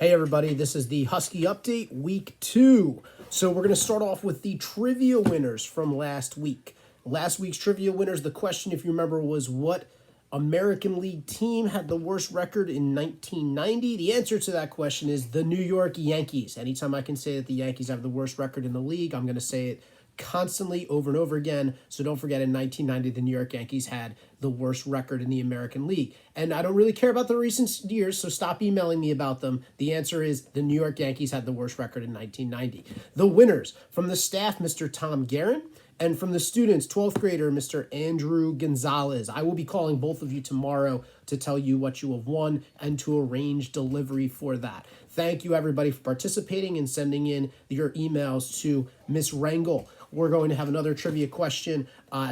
Hey everybody, this is the Husky Update, week 2. So we're going to start off with the trivia winners from last week. Last week's trivia winners, the question, if you remember, was what American League team had the worst record in 1990? The answer to that question is the New York Yankees. Anytime I can say that the Yankees have the worst record in the league, I'm going to say it constantly over and over again. So don't forget, in 1990, the New York Yankees had the worst record in the American League. And I don't really care about the recent years, so stop emailing me about them. The answer is the New York Yankees had the worst record in 1990. The winners from the staff, Mr. Tom Guerin, and from the students, 12th grader, Mr. Andrew Gonzalez. I will be calling both of you tomorrow to tell you what you have won and to arrange delivery for that. Thank you, everybody, for participating and sending in your emails to Miss Rangel. We're going to have another trivia question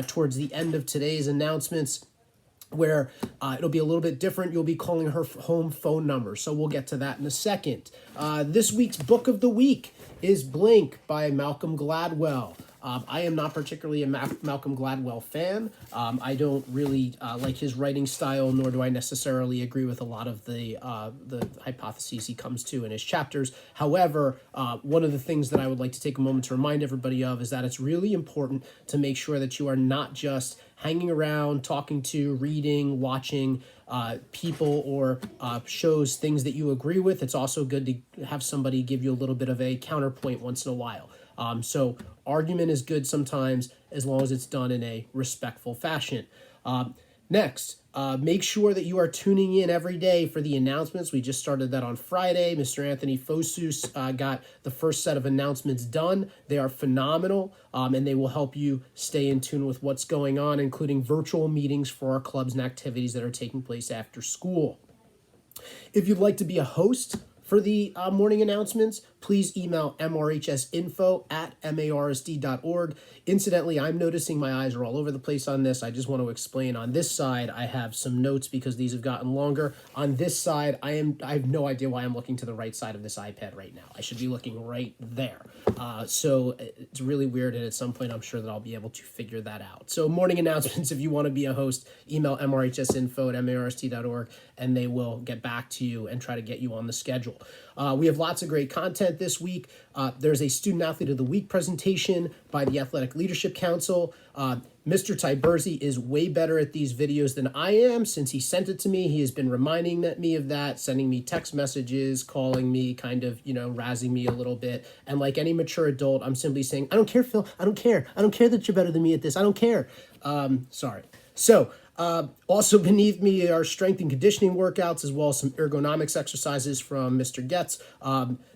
towards the end of today's announcements, where it'll be a little bit different. You'll be calling her home phone number, so we'll get to that in a second. This week's book of the week is Blink by Malcolm Gladwell. I am not particularly a Malcolm Gladwell fan. I don't really like his writing style, nor do I necessarily agree with a lot of the hypotheses he comes to in his chapters. However, one of the things that I would like to take a moment to remind everybody of is that it's really important to make sure that you are not just hanging around, talking to, reading, watching people or shows, things that you agree with. It's also good to have somebody give you a little bit of a counterpoint once in a while. So argument is good sometimes, as long as it's done in a respectful fashion. Next, make sure that you are tuning in every day for the announcements. We just started that on Friday. Mr. Anthony Fosus got the first set of announcements done. They are phenomenal, and they will help you stay in tune with what's going on, including virtual meetings for our clubs and activities that are taking place after school. If you'd like to be a host for the morning announcements, please email mrhsinfo@marsd.org. Incidentally, I'm noticing my eyes are all over the place on this. I just want to explain, on this side, I have some notes because these have gotten longer. On this side, I have no idea why I'm looking to the right side of this iPad right now. I should be looking right there. So it's really weird, and at some point, I'm sure that I'll be able to figure that out. So morning announcements, if you want to be a host, email mrhsinfo@marsd.org, and they will get back to you and try to get you on the schedule. We have lots of great content this week. There's a Student Athlete of the Week presentation by the Athletic Leadership Council. Mr. Tiberzi is way better at these videos than I am. Since he sent it to me, he has been reminding me of that, sending me text messages, calling me, kind of, razzing me a little bit. And like any mature adult, I'm simply saying, I don't care, Phil. I don't care. I don't care that you're better than me at this. I don't care. Sorry. So, also beneath me are strength and conditioning workouts, as well as some ergonomics exercises from Mr. Getz.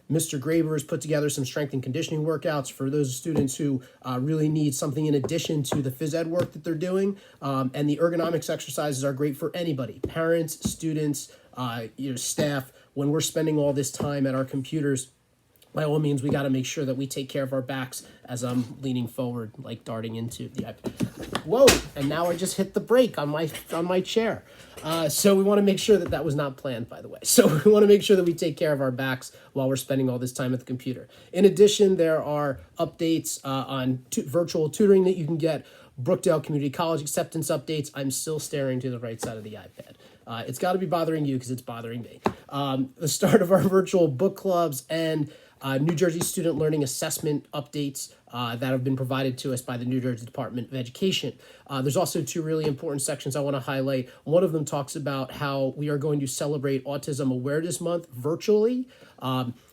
Mr. Graber has put together some strength and conditioning workouts for those students who really need something in addition to the phys ed work that they're doing. And the ergonomics exercises are great for anybody, parents, students, staff. When we're spending all this time at our computers, by all means, we got to make sure that we take care of our backs, as I'm leaning forward, like darting into the iPad. Whoa, and now I just hit the brake on my chair. So we want to make sure that that was not planned, by the way. So we want to make sure that we take care of our backs while we're spending all this time at the computer. In addition, there are updates on virtual tutoring that you can get, Brookdale Community College acceptance updates. I'm still staring to the right side of the iPad. It's got to be bothering you because it's bothering me. The start of our virtual book clubs and New Jersey Student Learning Assessment updates that have been provided to us by the New Jersey Department of Education. There's also two really important sections I want to highlight. One of them talks about how we are going to celebrate Autism Awareness Month virtually.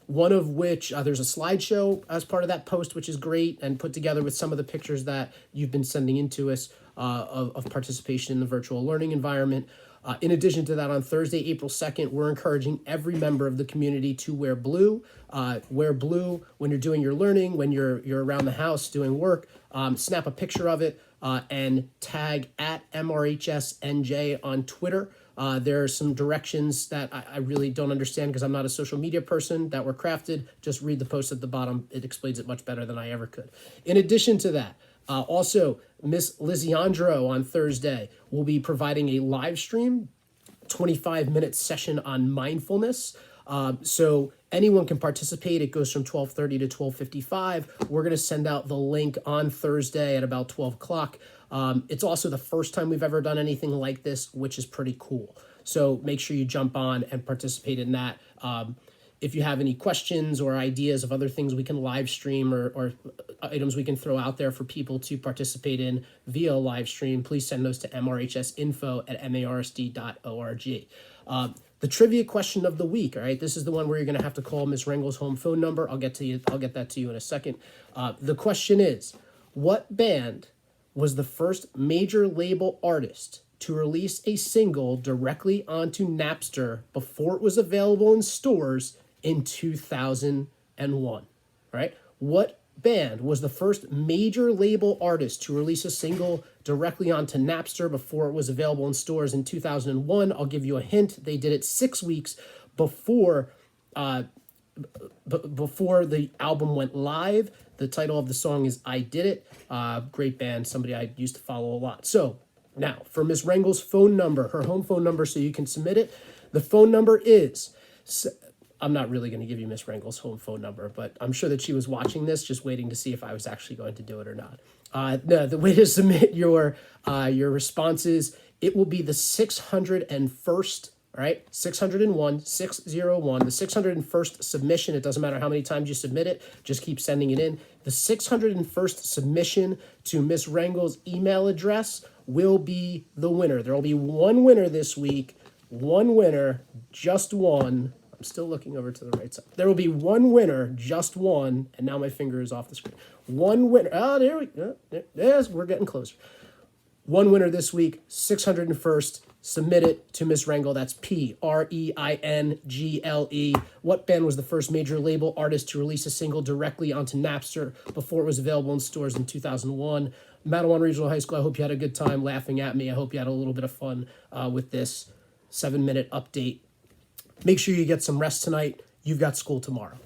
One of which, there's a slideshow as part of that post, which is great, and put together with some of the pictures that you've been sending in to us of participation in the virtual learning environment. In addition to that, on Thursday, April 2nd, we're encouraging every member of the community to wear blue. Wear blue when you're doing your learning, when you're around the house doing work. Snap a picture of it and tag @MRHSNJ on Twitter. There are some directions that I really don't understand because I'm not a social media person that were crafted. Just read the post at the bottom. It explains it much better than I ever could. In addition to that, also, Miss Liziandro on Thursday will be providing a live stream, 25-minute session on mindfulness. So anyone can participate. It goes from 12:30 to 12:55. We're going to send out the link on Thursday at about 12 o'clock. It's also the first time we've ever done anything like this, which is pretty cool. So make sure you jump on and participate in that. if you have any questions or ideas of other things we can live stream or items we can throw out there for people to participate in via live stream, please send those to mrhsinfo@marsd.org. The trivia question of the week, all right? This is the one where you're going to have to call Miss Rengel's home phone number. I'll get that to you in a second. The question is, what band was the first major label artist to release a single directly onto Napster before it was available in stores in 2001, right? What band was the first major label artist to release a single directly onto Napster before it was available in stores in 2001? I'll give you a hint. They did it 6 weeks before the album went live. The title of the song is I Did It. Great band, somebody I used to follow a lot. So now for Miss Rengel's phone number, her home phone number, so you can submit it. The phone number is, I'm not really going to give you Miss Rengel's home phone number, but I'm sure that she was watching this, just waiting to see if I was actually going to do it or not. No, the way to submit your responses, it will be the 601st, right? 601, 601, the 601st submission. It doesn't matter how many times you submit it, just keep sending it in. The 601st submission to Miss Rengel's email address will be the winner. There will be one winner this week, one winner, just one. I'm still looking over to the right side. There will be one winner, just one, and now my finger is off the screen. One winner. Oh, there we go. There's, we're getting closer. One winner this week, 601st. Submit it to Miss Rengel. That's PREINGLE. What band was the first major label artist to release a single directly onto Napster before it was available in stores in 2001? Madawan Regional High School, I hope you had a good time laughing at me. I hope you had a little bit of fun with this 7-minute update. Make sure you get some rest tonight. You've got school tomorrow.